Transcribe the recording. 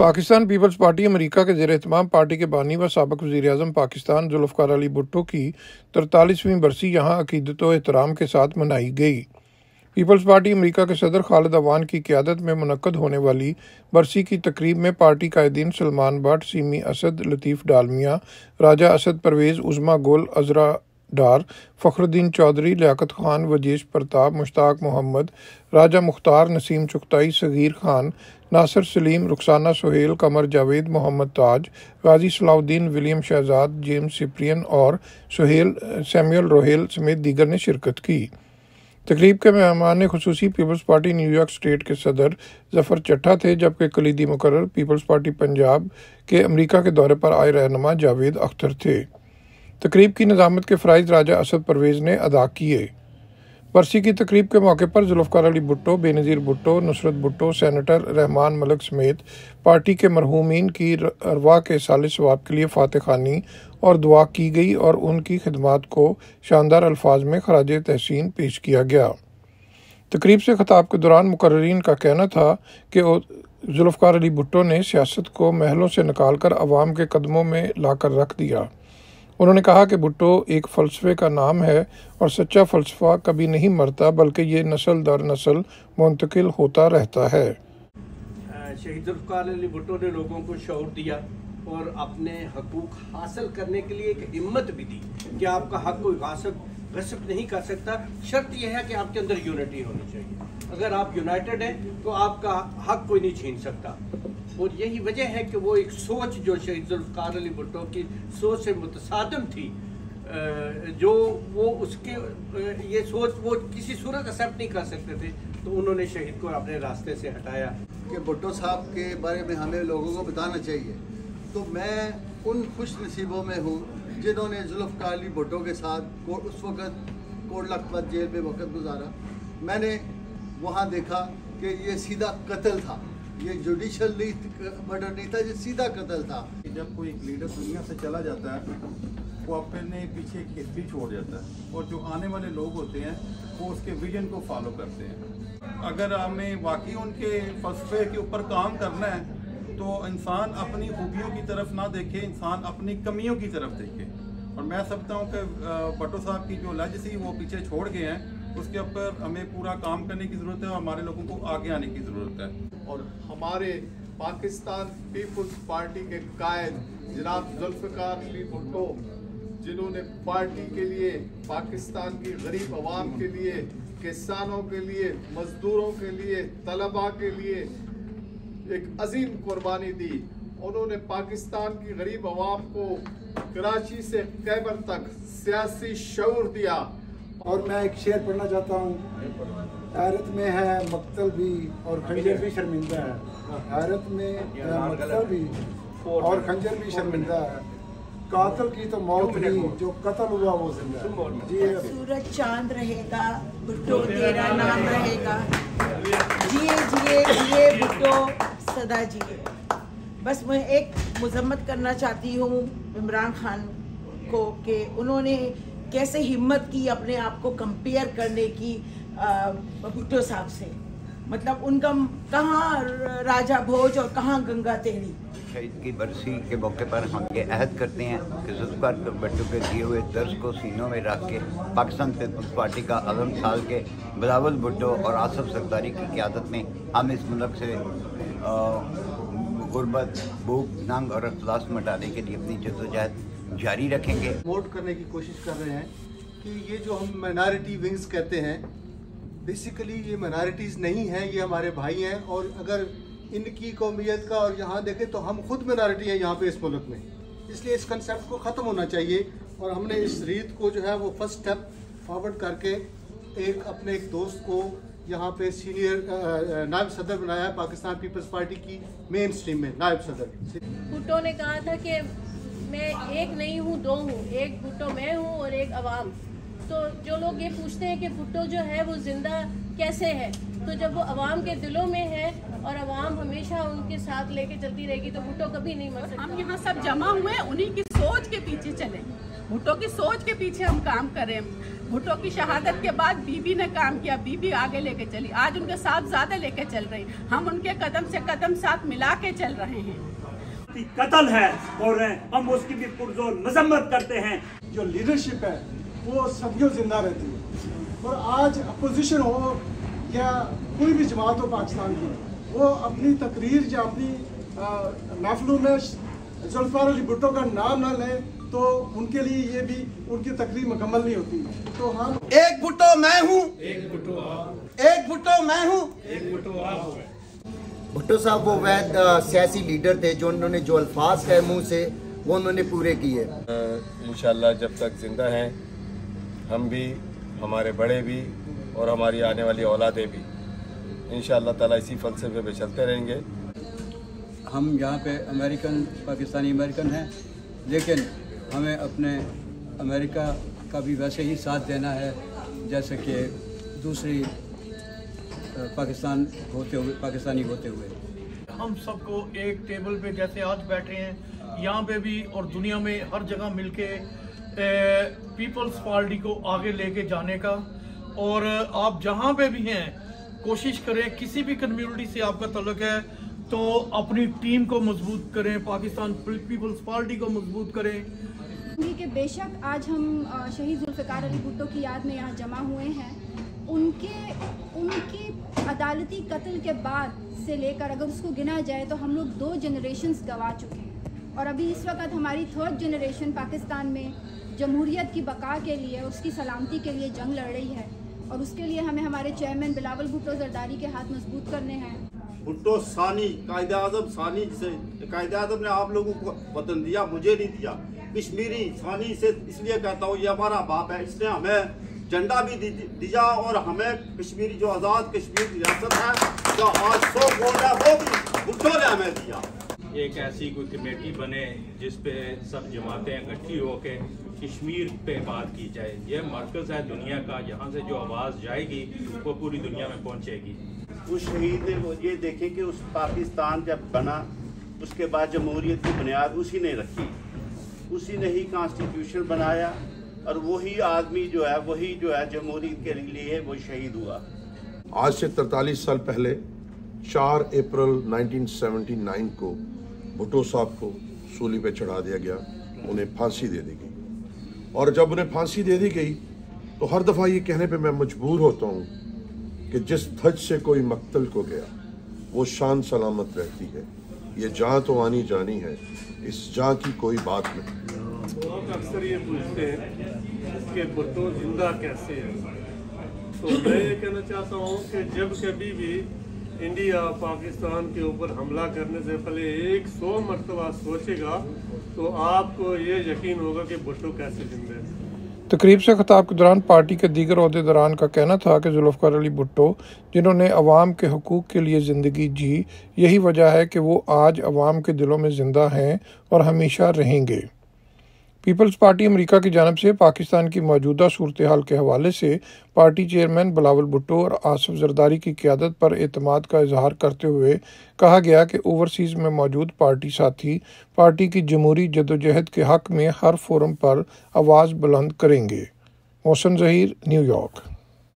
Pakistan peoples party America के ज़ेर-ए-एहतमाम party के बानी व साबिक़ वज़ीर-ए-आज़म पाकिस्तान जुल्फ़िकार अली भुट्टो की 43वीं बरसी यहाँ अक़ीदत व एहतराम के साथ मनाई गई। पीपल्स पार्टी अमेरिका के सदर खालिद अवान की क़यादत में मुनक़्क़द होने वाली बरसी की तकरीब में पार्टी कायदीन सलमान भट्ट, सीमी असद, लतीफ़ डालमिया, राजा असद परवेज़, उज़मा गुल, अज़रा डार, फ़खरुद्दीन चौधरी, लियाकत खान, वजीश प्रताप, मुश्ताक मोहम्मद, राजा मुख्तार, नसीम चुगताई, सगीर खान, नासिर सलीम, रुखसाना सुहेल, कमर जावेद, मोहम्मद ताज, गाजी सलाउद्दीन, विलियम शहजाद, जेम्स सिप्रियन और सैमुअल रोहेल समेत दीगर ने शिरकत की। तकरीब के मेहमान खुसूसी पीपल्स पार्टी न्यूयॉर्क स्टेट के सदर जफर चट्टा थे, जबकि कलीदी मुकर्रर पीपल्स पार्टी पंजाब के अमेरिका के दौरे पर आए रहनुमा जावेद अख्तर थे। तकरीब की निज़ामत के फ़राइज़ राजा असद परवेज़ ने अदा किए। बरसी की तकरीब के मौके पर जुल्फ़िकार अली भुट्टो, बेनज़ीर भुट्टो, नुसरत भुट्टो, सेनेटर रहमान मलिक समेत पार्टी के मरहूमीन की अरवाह के साले सवाब के लिए फातिहानी और दुआ की गई और उनकी खिदमात को शानदार अल्फाज में खराज तहसीन पेश किया गया। तकरीब से खिताब के दौरान मुकर्ररीन का कहना था कि जुल्फ़िकार अली भुट्टो ने सियासत को महलों से निकाल कर अवाम के कदमों में लाकर रख दिया। उन्होंने कहा कि भुट्टो एक फ़लसफ़े का नाम है और सच्चा फ़लसफ़ा कभी नहीं मरता, बल्कि ये नस्ल दर नस्ल मुंतकिल होता रहता है। शहीद जुल्फ़िकार अली भुट्टो ने लोगों को शऊर दिया और अपने हकूक़ हासिल करने के लिए एक हिम्मत भी दी कि आपका हक कोई गसब नहीं कर सकता। शर्त यह है कि आपके अंदर यूनिटी होनी चाहिए। अगर आप यूनाइटेड हैं तो आपका हक कोई नहीं छीन सकता। और यही वजह है कि वो एक सोच जो शहीद जुल्फ़िकार अली भुट्टो की सोच से मुतसादिम थी, जो वो उसके ये सोच वो किसी सूरत एक्सेप्ट नहीं कर सकते थे, तो उन्होंने शहीद को अपने रास्ते से हटाया। कि भुट्टो साहब के बारे में हमें लोगों को बताना चाहिए। तो मैं उन खुश नसीबों में हूँ जिन्होंने जुल्फ़िकार अली भुट्टो के साथ उस वक़्त कोट लखपत जेल में वक़्त गुजारा। मैंने वहाँ देखा कि ये सीधा कत्ल था, ये जुडिशल मर्डर नहीं था, ये सीधा कत्ल था। जब कोई लीडर दुनिया से चला जाता है वो अपने पीछे एक हिस्ट्री छोड़ जाता है और जो आने वाले लोग होते हैं वो उसके विजन को फॉलो करते हैं। अगर हमें वाकई उनके फ़लसफ़े के ऊपर काम करना है तो इंसान अपनी खूबियों की तरफ ना देखे, इंसान अपनी कमियों की तरफ देखे। और मैं समझता हूँ कि भुट्टो साहब की जो लेगेसी वो पीछे छोड़ गए हैं, उसके ऊपर हमें पूरा काम करने की ज़रूरत है और हमारे लोगों को आगे आने की ज़रूरत है। और हमारे पाकिस्तान पीपल्स पार्टी के कायद जनाब जुल्फ़िकार अली भुट्टो, जिन्होंने पार्टी के लिए, पाकिस्तान की गरीब आवाम के लिए, किसानों के लिए, मजदूरों के लिए, तलबा के लिए एक अजीम कुर्बानी दी। उन्होंने पाकिस्तान की गरीब आवाम को कराची से खैबर तक सियासी शऊर दिया। और मैं एक शेर पढ़ना चाहता हूँ। हैरत में है मक्तल भी और खंजर भी शर्मिंदा है। हैरत में है मक्तल भी और खंजर भी शर्मिंदा है। कातिल की तो मौत हुई, जो कत्ल हुआ वो जिंदा है। जी सूरज चांद रहेगा, भुट्टो तेरा नाम रहेगा। जिए जिए जिए भुट्टो सदा जिए। बस मैं एक मजम्मत करना चाहती हूँ इमरान खान को कि उन्होंने कैसे हिम्मत की अपने आप को कंपेयर करने की भुट्टो साहब से। मतलब उनका कहाँ राजा भोज और कहाँ गंगा तेरी। शहीद की बरसी के मौके पर हम ये अहद करते हैं कि जुल्फ़िकार भुट्टो के दिए हुए दर्ज को सीनों में रख के पाकिस्तान पीपल्स पार्टी का अज़म साल के बिलावल भुट्टो और आसिफ सरदारी की क़यादत में हम इस मुल्क से गुर्बत, भूख, नंग और अफलास मिटाने के लिए अपनी जद्दोजहद जारी रखेंगे। प्रमोट करने की कोशिश कर रहे हैं कि ये जो हम माइनॉरिटी विंग्स कहते हैं, बेसिकली ये माइनॉरिटीज़ नहीं हैं, ये हमारे भाई हैं। और अगर इनकी कौमियत का और यहाँ देखें तो हम खुद माइनॉरिटी हैं यहाँ पे इस मुल्क में, इसलिए इस कंसेप्ट को ख़त्म होना चाहिए। और हमने इस रीत को जो है वो फर्स्ट स्टेप फॉरवर्ड करके अपने एक दोस्त को यहाँ पे सीनियर नायब सदर बनाया है पाकिस्तान पीपल्स पार्टी की मेन स्ट्रीम में नायब सदर। भुट्टो ने कहा था कि मैं एक नहीं हूँ, दो हूँ, एक भुट्टो मैं हूँ और एक अवाम। तो जो लोग ये पूछते हैं कि भुट्टो जो है वो जिंदा कैसे है, तो जब वो अवाम के दिलों में है और अवाम हमेशा उनके साथ लेके चलती रहेगी तो भुट्टो कभी नहीं मर सकता। हम यहाँ सब जमा हुए उन्हीं की सोच के पीछे चले। भुट्टो की सोच के पीछे हम काम करें। भुट्टो की शहादत के बाद बीबी ने काम किया, बीबी आगे लेके चली, आज उनके साहबजादे लेके चल रही, हम उनके कदम से कदम साथ मिला के चल रहे हैं। कत्ल है और हम उसकी भी पुरजोर मजम्मत करते हैं। जो लीडरशिप है वो सदियों जिंदा रहती है और आज अपोजिशन हो या कोई भी जमात हो पाकिस्तान की, वो अपनी तकरीर या अपनी महफिलों में जुल्फ़िकार अली भुट्टो का नाम ना लें तो उनके लिए ये भी उनकी तकरीर मुकम्मल नहीं होती। तो हम एक भुट्टो मैं हूँ, एक भुट्टो आप, एक भुट्टो मैं हूँ, एक भुट्टो आप। भुट्टो साहब वो वैद सियासी लीडर थे जो उन्होंने जो अल्फाज कहे मुँह से वो उन्होंने पूरे किए। इंशाल्लाह जब तक जिंदा हैं हम भी, हमारे बड़े भी और हमारी आने वाली औलादें भी इंशाल्लाह ताला इसी फलसफे पे चलते रहेंगे। हम यहाँ पे पाकिस्तानी अमेरिकन हैं, लेकिन हमें अपने अमेरिका का भी वैसे ही साथ देना है जैसे कि दूसरी पाकिस्तानी होते हुए। हम सबको एक टेबल पे जैसे आज बैठे हैं, यहाँ पे भी और दुनिया में हर जगह मिलके पीपल्स पार्टी को आगे लेके जाने का, और आप जहाँ पे भी हैं कोशिश करें, किसी भी कम्युनिटी से आपका तल्लुक है तो अपनी टीम को मजबूत करें, पाकिस्तान पीपल्स पार्टी को मजबूत करें। कि बेशक आज हम शहीद जुल्फ़िकार अली भुट्टो की याद में यहाँ जमा हुए हैं, उनकी अदालती कत्ल के बाद से लेकर अगर उसको गिना जाए तो हम लोग 2 जनरेशन्स गंवा चुके हैं और अभी इस वक्त हमारी 3rd जनरेशन पाकिस्तान में जमहूरियत की बका के लिए, उसकी सलामती के लिए जंग लड़ रही है और उसके लिए हमें हमारे चेयरमैन बिलावल भुट्टो जरदारी के हाथ मजबूत करने हैं। भुट्टो सानी कायद-ए-आज़म सानी, जिसे कायद-ए-आज़म ने आप लोगों को वतन दिया, मुझे नहीं दिया। कश्मीरी सानी से इसलिए कहता हूँ, ये हमारा बाप है, इसने हमें झंडा भी दिया और हमें कश्मीरी जो आज़ाद कश्मीर की रियासत है जो आज 100 गोल्ड है वो भी भुट्टो ने हमें दिया। एक ऐसी कोई कमेटी बने जिस पे सब जमातें इकट्ठी होकर कश्मीर पे बात की जाए। यह मरकज़ है दुनिया का, यहाँ से जो आवाज़ जाएगी वो पूरी दुनिया में पहुँचेगी। उस शहीद ने वो ये देखे कि उस पाकिस्तान जब बना उसके बाद जमहूरियत की बुनियाद उसी ने रखी, उसी ने ही कॉन्स्टिट्यूशन बनाया और वही आदमी जो है जमहूरियत के लिए वो शहीद हुआ। आज से 43 साल पहले 4 अप्रैल 1979 को भुट्टो साहब को सूली पे चढ़ा दिया गया, उन्हें फांसी दे दी गई। और जब उन्हें फांसी दे दी गई तो हर दफ़ा ये कहने पे मैं मजबूर होता हूँ कि जिस धज से कोई मक्तल को गया वो शान सलामत रहती है। ये जान तो आनी जानी है, इस जान की कोई बात नहीं। लोग अक्सर ये पूछते हैं कि भुट्टो जिंदा कैसे है, तो मैं ये कहना चाहता हूँ कि जब कभी भी इंडिया पाकिस्तान के ऊपर हमला करने से पहले 100 मरतबा सोचेगा तो आपको ये यकीन होगा कि भुट्टो कैसे जिंदा है। तकरीब से खिताब के दौरान पार्टी के दीगर ओहदेदारान का कहना था कि जुल्फ़िकार अली भुट्टो जिन्होंने अवाम के हुकूक के लिए ज़िंदगी जी, यही वजह है कि वो आज अवाम के दिलों में ज़िंदा हैं और हमेशा रहेंगे। पीपल्स पार्टी अमेरिका की जानिब से पाकिस्तान की मौजूदा सूरत हाल के हवाले से पार्टी चेयरमैन बिलावल भुट्टो और आसिफ जरदारी की क़यादत पर एतमाद का इजहार करते हुए कहा गया कि ओवरसीज़ में मौजूद पार्टी साथी पार्टी की जमहूरी जदोजहद के हक़ में हर फोरम पर आवाज़ बुलंद करेंगे। मोहसिन ज़हीर, न्यूयॉर्क।